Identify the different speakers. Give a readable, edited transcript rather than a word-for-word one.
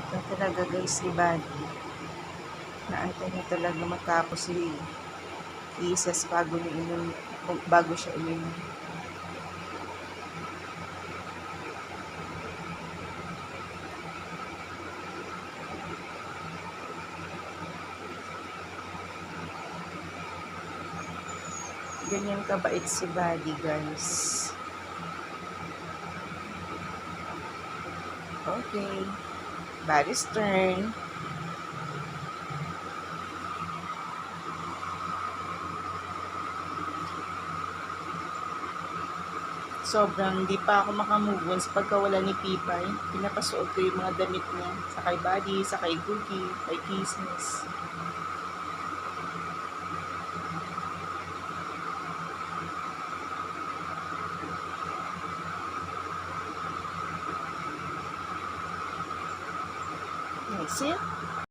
Speaker 1: Mabait na talaga guys si Buddy. Naantay niya talaga matapos si Kisses bago siya uminom. Ganyan kabait si Buddy guys. Okay. Buddy's turn. Sobrang di pa ako makamove on sa pagkawala ni Pipay. Pinapasuot ko yung mga damit niya. Sa kay Buddy, sa kay Cookie, kay Kisses. That's it.